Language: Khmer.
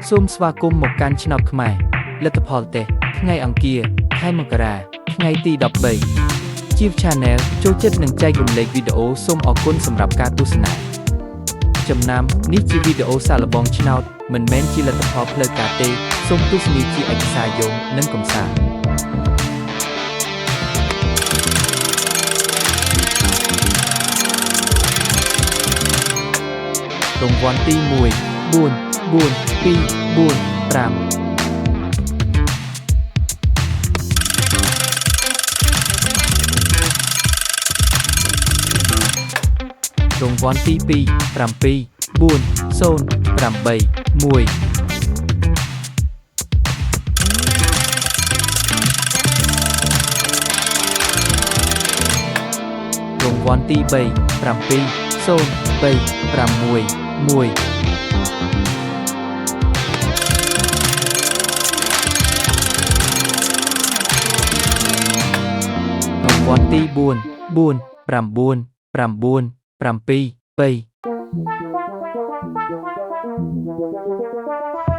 សូមស្វាគមន៍មកកាន់ឆ្នោតខ្មែរលទ្ធផលតេស្តថ្ងៃអង្គារខែមករាថ្ងៃទី13 Chief Channel ចូលចិត្តនិងចែករំលែកវីដេអូសូមអរគុណសម្រាប់ការទស្សនាចំណាំនេះជាវីដេអូសាកល្បងឆ្នោតមិនមែនជាលទ្ធផលផ្លូវការទេសូមទស្សនាជាឯកសារយោងនិងកម្សាន្តរង្វាន់ទី1 4 4 2 4 5 រង្វាន់ទី2 7 4 0 8 1 រង្វាន់ទី3 7 0 3 6 1 រង្វាន់ទី4 4 9 9 7 3